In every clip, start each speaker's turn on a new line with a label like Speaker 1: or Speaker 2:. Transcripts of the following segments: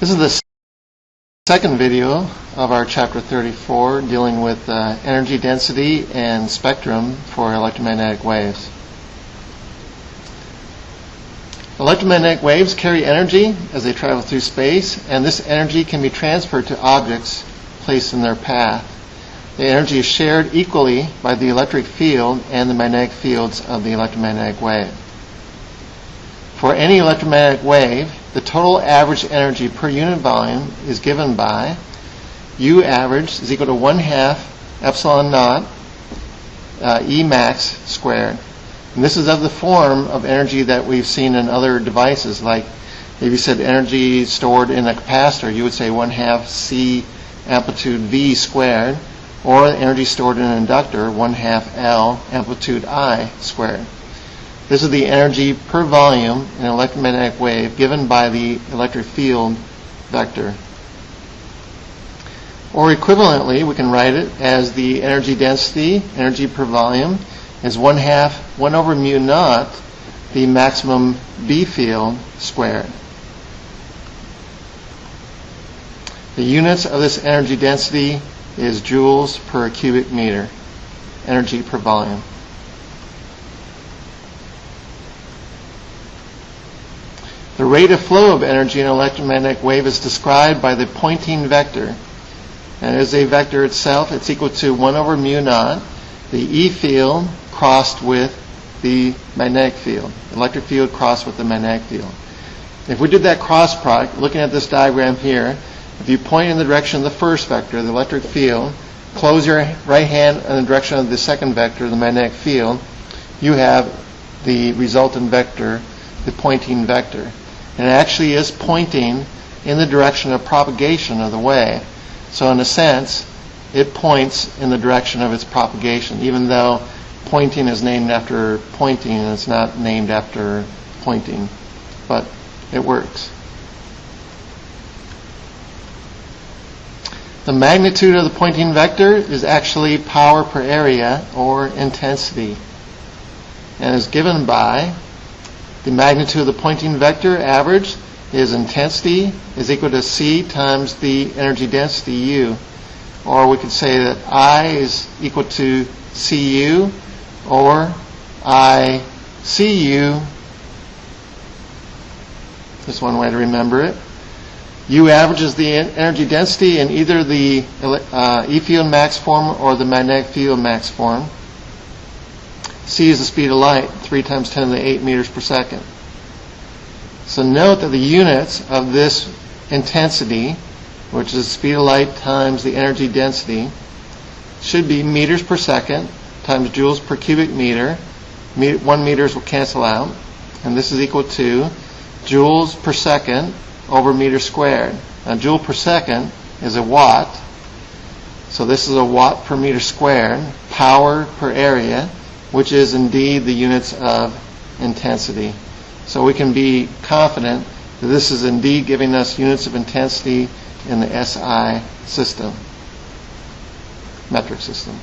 Speaker 1: This is the second video of our chapter 34 dealing with energy density and spectrum for electromagnetic waves. Electromagnetic waves carry energy as they travel through space, and this energy can be transferred to objects placed in their path. The energy is shared equally by the electric field and the magnetic fields of the electromagnetic wave. For any electromagnetic wave, the total average energy per unit volume is given by U average is equal to 1/2 epsilon naught E max squared. And this is of the form of energy that we've seen in other devices, like if you said energy stored in a capacitor, you would say 1/2 C amplitude V squared, or energy stored in an inductor, 1/2 L amplitude I squared. This is the energy per volume in an electromagnetic wave given by the electric field vector. Or equivalently, we can write it as the energy density, energy per volume, is 1/2 1 over mu naught, the maximum B field squared. The units of this energy density is joules per cubic meter, energy per volume. The rate of flow of energy in an electromagnetic wave is described by the Poynting vector. And as a vector itself, it's equal to 1 over mu naught, the E field crossed with the magnetic field, electric field crossed with the magnetic field. If we did that cross product, looking at this diagram here, if you point in the direction of the first vector, the electric field, close your right hand in the direction of the second vector, the magnetic field, you have the resultant vector, the Poynting vector. And it actually is pointing in the direction of propagation of the wave. So in a sense, it points in the direction of its propagation, even though Poynting is named after pointing and it's not named after pointing. But it works. The magnitude of the Poynting vector is actually power per area, or intensity, and is given by the magnitude of the Poynting vector average is intensity is equal to C times the energy density U. Or we could say that I is equal to CU, or ICU. That's one way to remember it. U average is the energy density in either the E field max form or the magnetic field max form. C is the speed of light, 3 times 10 to the 8 meters per second. So note that the units of this intensity, which is the speed of light times the energy density, should be meters per second times joules per cubic meter. 1 meters will cancel out. And this is equal to joules per second over meter squared. Now, joule per second is a watt. So this is a watt per meter squared, power per area, which is indeed the units of intensity. So we can be confident that this is indeed giving us units of intensity in the SI system, metric system.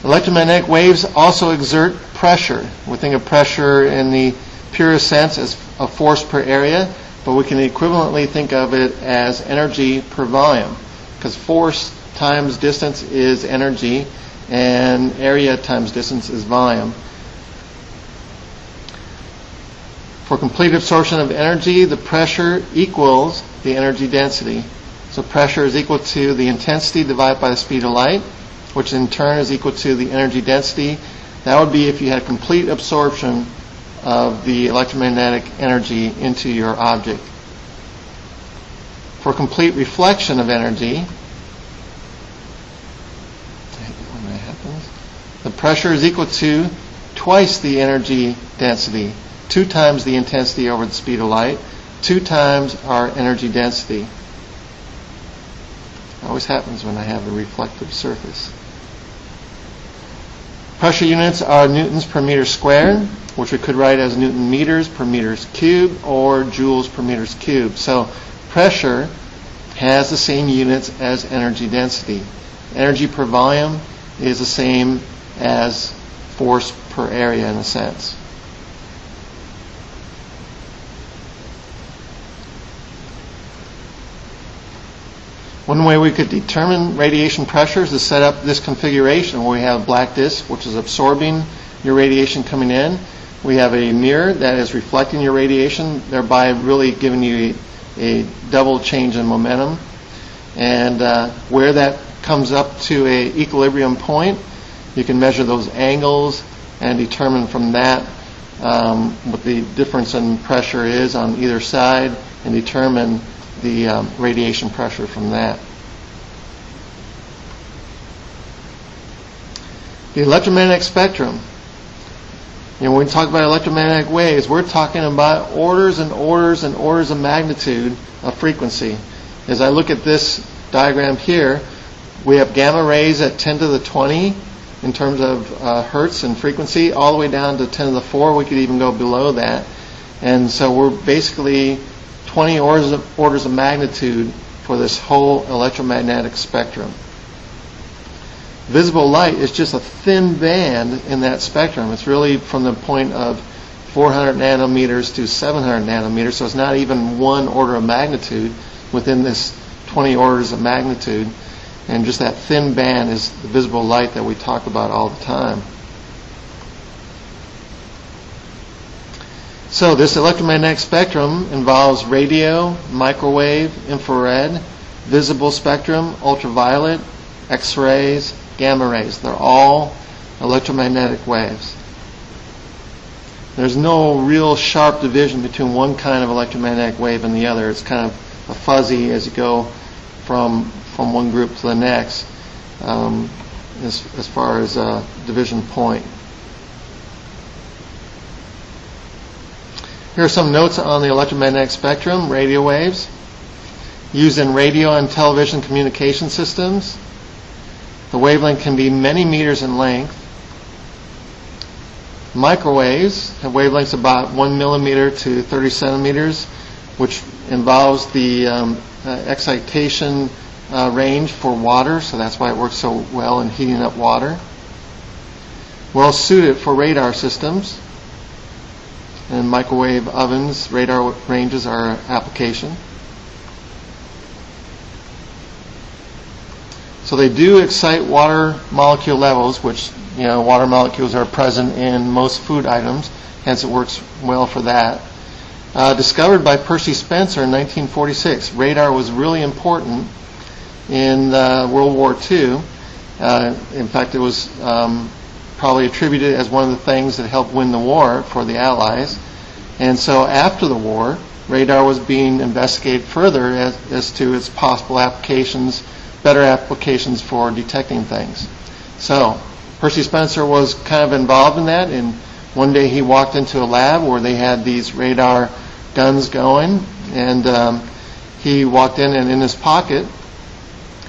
Speaker 1: Electromagnetic waves also exert pressure. We think of pressure in the purest sense as a force per area, but we can equivalently think of it as energy per volume, because force times distance is energy, and area times distance is volume. For complete absorption of energy, the pressure equals the energy density. So pressure is equal to the intensity divided by the speed of light, which in turn is equal to the energy density. That would be if you had complete absorption of the electromagnetic energy into your object. For complete reflection of energy, the pressure is equal to twice the energy density, 2 times the intensity over the speed of light, 2 times our energy density. It always happens when I have a reflective surface. Pressure units are newtons per meter squared, which we could write as Newton meters per meters cubed, or joules per meters cubed. So pressure has the same units as energy density. Energy per volume is the same as force per area in a sense. One way we could determine radiation pressure is to set up this configuration where we have a black disk, which is absorbing your radiation coming in. We have a mirror that is reflecting your radiation, thereby really giving you a double change in momentum. And where that comes up to an equilibrium point, you can measure those angles and determine from that what the difference in pressure is on either side and determine the radiation pressure from that. The electromagnetic spectrum. When we talk about electromagnetic waves, we're talking about orders and orders and orders of magnitude of frequency. As I look at this diagram here, we have gamma rays at 10 to the 20 in terms of hertz and frequency, all the way down to 10 to the 4. We could even go below that. And so we're basically 20 orders of magnitude for this whole electromagnetic spectrum. Visible light is just a thin band in that spectrum. It's really from the point of 400 nanometers to 700 nanometers, so it's not even one order of magnitude within this 20 orders of magnitude. And just that thin band is the visible light that we talk about all the time. So this electromagnetic spectrum involves radio, microwave, infrared, visible spectrum, ultraviolet, X-rays, gamma rays. They're all electromagnetic waves. There's no real sharp division between one kind of electromagnetic wave and the other. It's kind of a fuzzy as you go from one group to the next as far as division point. Here are some notes on the electromagnetic spectrum. Radio waves used in radio and television communication systems. The wavelength can be many meters in length. Microwaves have wavelengths about 1 millimeter to 30 centimeters, which involves the excitation range for water, so that's why it works so well in heating up water. Well suited for radar systems. And microwave ovens, radar ranges are an application. So they do excite water molecule levels, which, water molecules are present in most food items, hence it works well for that. Discovered by Percy Spencer in 1946, radar was really important in World War II. In fact, it was probably attributed as one of the things that helped win the war for the Allies. And so after the war, radar was being investigated further as to its possible applications, better applications for detecting things. So Percy Spencer was kind of involved in that, and one day he walked into a lab where they had these radar guns going, and he walked in, and in his pocket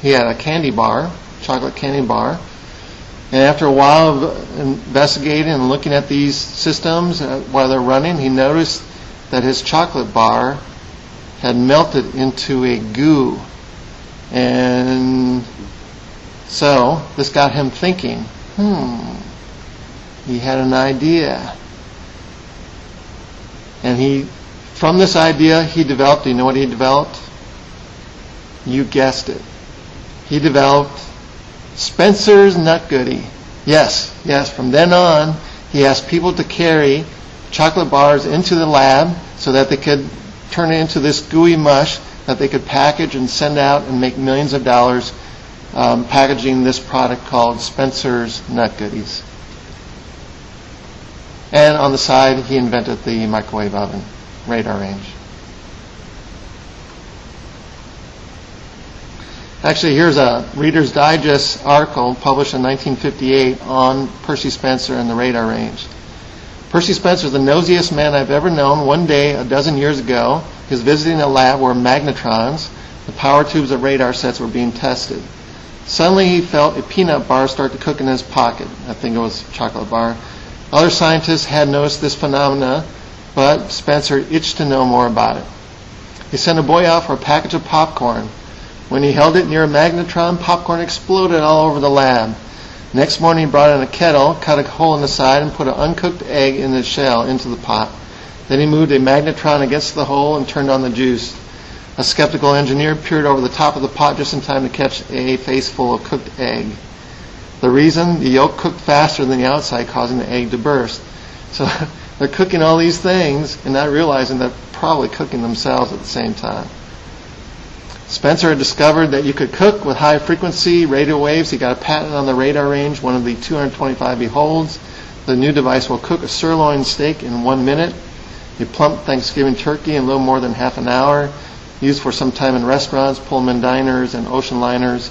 Speaker 1: he had a candy bar, chocolate candy bar. And after a while of investigating and looking at these systems while they're running, he noticed that his chocolate bar had melted into a goo. And so this got him thinking, he had an idea. And from this idea, he developed, do you know what he developed? You guessed it. He developed Spencer's Nut Goodie. Yes, from then on, he asked people to carry chocolate bars into the lab so that they could turn it into this gooey mush that they could package and send out and make millions of dollars packaging this product called Spencer's Nut Goodies. And on the side, he invented the microwave oven, radar range. Actually, here's a Reader's Digest article published in 1958 on Percy Spencer and the radar range. Percy Spencer, the nosiest man I've ever known. One day, a dozen years ago, he was visiting a lab where magnetrons, the power tubes of radar sets, were being tested. Suddenly, he felt a peanut bar start to cook in his pocket. I think it was a chocolate bar. Other scientists had noticed this phenomena, but Spencer itched to know more about it. He sent a boy out for a package of popcorn. When he held it near a magnetron, popcorn exploded all over the lab. Next morning, he brought in a kettle, cut a hole in the side, and put an uncooked egg in the shell into the pot. Then he moved a magnetron against the hole and turned on the juice. A skeptical engineer peered over the top of the pot just in time to catch a face full of cooked egg. The reason? The yolk cooked faster than the outside, causing the egg to burst. So they're cooking all these things and not realizing they're probably cooking themselves at the same time. Spencer had discovered that you could cook with high-frequency radio waves. He got a patent on the radar range, one of the 225 he holds. The new device will cook a sirloin steak in 1 minute, a plump Thanksgiving turkey in a little more than half an hour, used for some time in restaurants, Pullman diners, and ocean liners.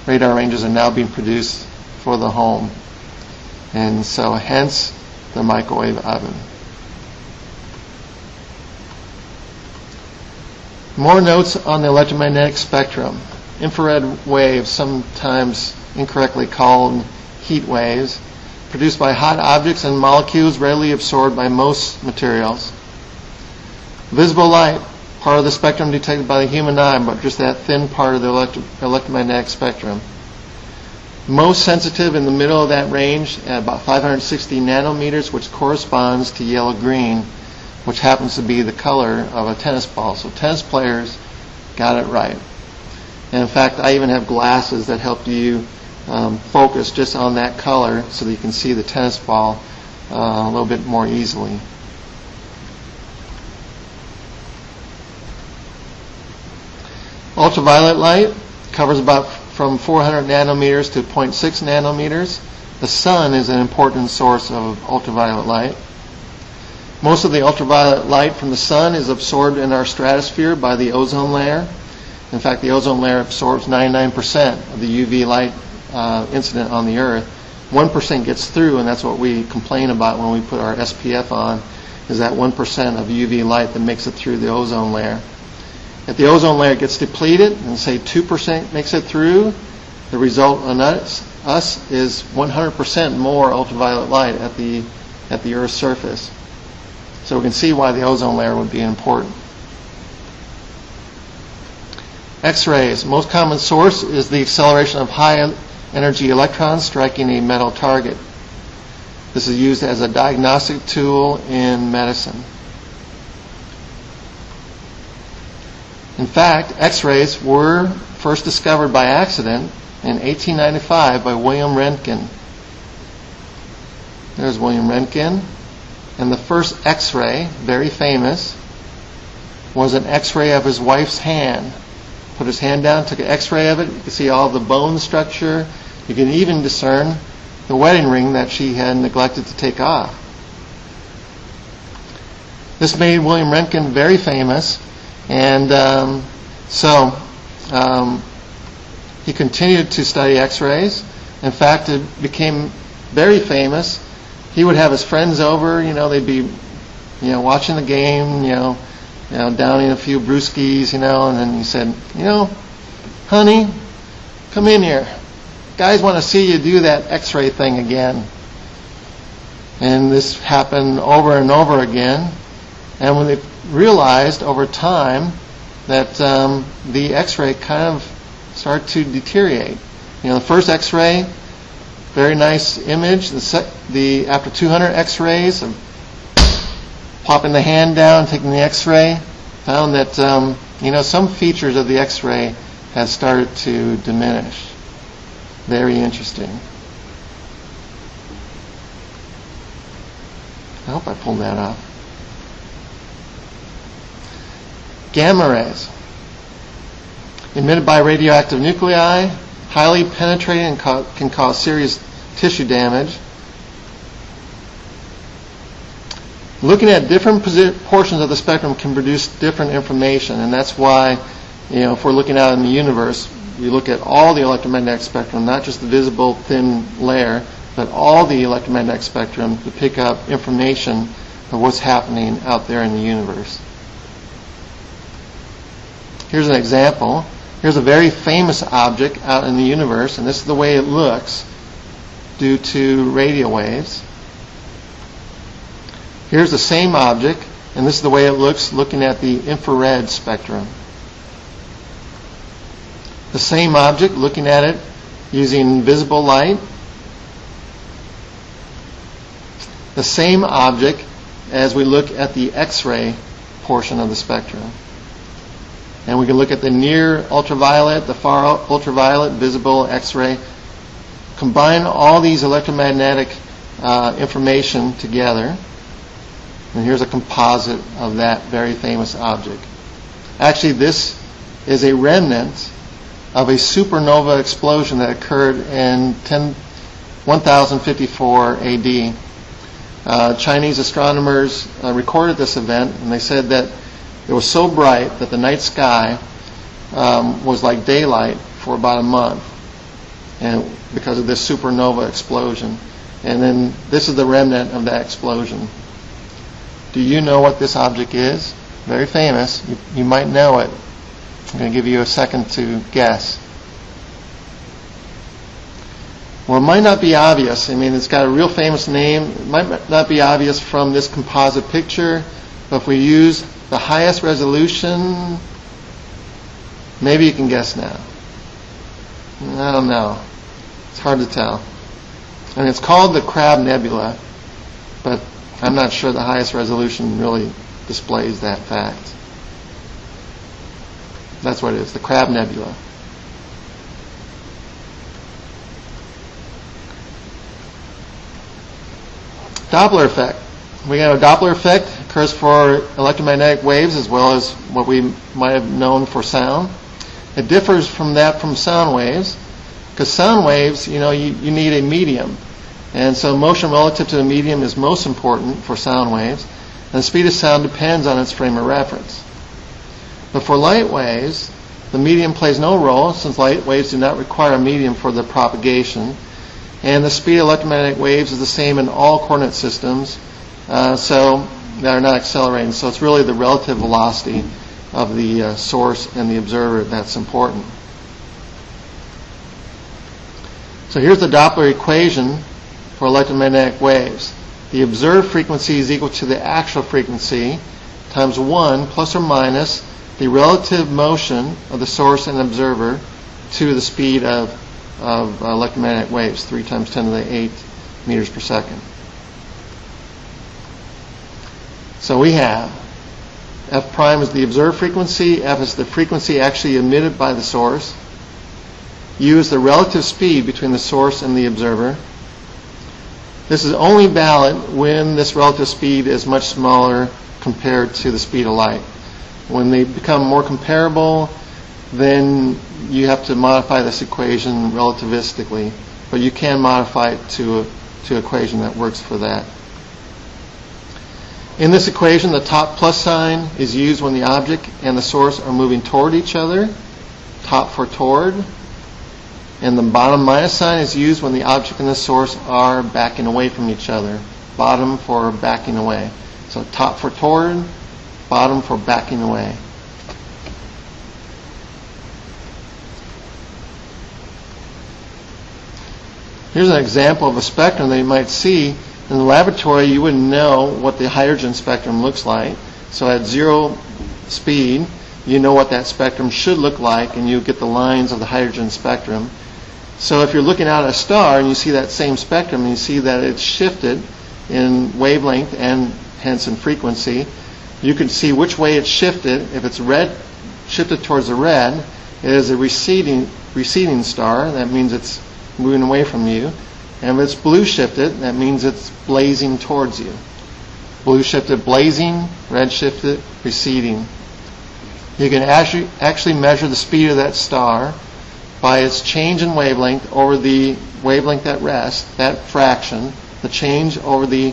Speaker 1: Radar ranges are now being produced for the home. And so hence the microwave oven. More notes on the electromagnetic spectrum. Infrared waves, sometimes incorrectly called heat waves, produced by hot objects and molecules readily absorbed by most materials. Visible light, part of the spectrum detected by the human eye, but just that thin part of the electromagnetic spectrum. Most sensitive in the middle of that range at about 560 nanometers, which corresponds to yellow-green, which happens to be the color of a tennis ball. So tennis players got it right. And in fact, I even have glasses that help you focus just on that color so that you can see the tennis ball a little bit more easily. Ultraviolet light covers about from 400 nanometers to 0.6 nanometers. The sun is an important source of ultraviolet light. Most of the ultraviolet light from the sun is absorbed in our stratosphere by the ozone layer. In fact, the ozone layer absorbs 99% of the UV light incident on the Earth. 1% gets through, and that's what we complain about when we put our SPF on, is that 1% of UV light that makes it through the ozone layer. If the ozone layer gets depleted, and say 2% makes it through, the result on us is 100% more ultraviolet light at the Earth's surface. So we can see why the ozone layer would be important. X-rays. Most common source is the acceleration of high energy electrons striking a metal target. This is used as a diagnostic tool in medicine. In fact, X-rays were first discovered by accident in 1895 by William Röntgen. There's William Röntgen. And the first X-ray, very famous, was an X-ray of his wife's hand. Put his hand down, took an X-ray of it. You can see all the bone structure. You can even discern the wedding ring that she had neglected to take off. This made William Röntgen very famous, and he continued to study X-rays. In fact, it became very famous. He would have his friends over, they'd be, watching the game, downing a few brewskis, and then he said, honey, come in here. Guys want to see you do that X-ray thing again. And this happened over and over again. And when they realized over time that the X-ray kind of started to deteriorate. The first X-ray, very nice image. After 200 X-rays, of popping the hand down, taking the X-ray, found that some features of the X-ray had started to diminish. Very interesting. I hope I pulled that off. Gamma rays, emitted by radioactive nuclei, highly penetrating and can cause serious tissue damage. Looking at different portions of the spectrum can produce different information, and that's why, if we're looking out in the universe, we look at all the electromagnetic spectrum, not just the visible thin layer, but all the electromagnetic spectrum to pick up information of what's happening out there in the universe. Here's an example. Here's a very famous object out in the universe, and this is the way it looks due to radio waves. Here's the same object, and this is the way it looks looking at the infrared spectrum. The same object, looking at it using visible light. The same object as we look at the X-ray portion of the spectrum. And we can look at the near ultraviolet, the far ultraviolet, visible, X-ray. Combine all these electromagnetic information together. And here's a composite of that very famous object. Actually, this is a remnant of a supernova explosion that occurred in 1054 AD. Chinese astronomers recorded this event, and they said that it was so bright that the night sky was like daylight for about a month, and because of this supernova explosion. And then this is the remnant of that explosion. Do you know what this object is? Very famous. You might know it. I'm going to give you a second to guess. Well, it might not be obvious. I mean, it's got a real famous name. It might not be obvious from this composite picture, but if we use the highest resolution, maybe you can guess now. I don't know. It's hard to tell. I mean, it's called the Crab Nebula, but I'm not sure the highest resolution really displays that fact. That's what it is, the Crab Nebula. Doppler effect. We have a Doppler effect. Occurs for electromagnetic waves as well as what we might have known for sound. It differs from that from sound waves, because sound waves, you need a medium. And so motion relative to the medium is most important for sound waves. And the speed of sound depends on its frame of reference. But for light waves, the medium plays no role, since light waves do not require a medium for their propagation. And the speed of electromagnetic waves is the same in all coordinate systems, so they are not accelerating. So it's really the relative velocity of the source and the observer that's important. So here's the Doppler equation for electromagnetic waves. The observed frequency is equal to the actual frequency times 1 plus or minus the relative motion of the source and observer to the speed of electromagnetic waves, 3 times 10 to the 8 meters per second. So we have F prime is the observed frequency, F is the frequency actually emitted by the source, U is the relative speed between the source and the observer. This is only valid when this relative speed is much smaller compared to the speed of light. When they become more comparable, then you have to modify this equation relativistically, but you can modify it to an equation that works for that. In this equation, the top plus sign is used when the object and the source are moving toward each other, top for toward, and the bottom minus sign is used when the object and the source are backing away from each other, bottom for backing away. So top for toward, bottom for backing away. Here's an example of a spectrum that you might see. In the laboratory, you wouldn't know what the hydrogen spectrum looks like. So at 0 speed, you know what that spectrum should look like, and you get the lines of the hydrogen spectrum. So if you're looking out at a star and you see that same spectrum and you see that it's shifted in wavelength and hence in frequency, you can see which way it's shifted. If it's red, shifted towards the red, it is a receding star. That means it's moving away from you. And if it's blue shifted, that means it's blazing towards you. Blue shifted blazing, red shifted receding. You can actually measure the speed of that star by its change in wavelength over the wavelength at rest, that fraction, the change over the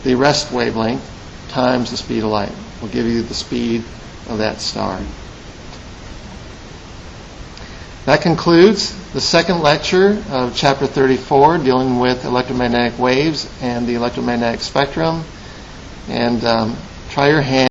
Speaker 1: rest wavelength times the speed of light will give you the speed of that star. That concludes the second lecture of Chapter 34, dealing with electromagnetic waves and the electromagnetic spectrum. And try your hand.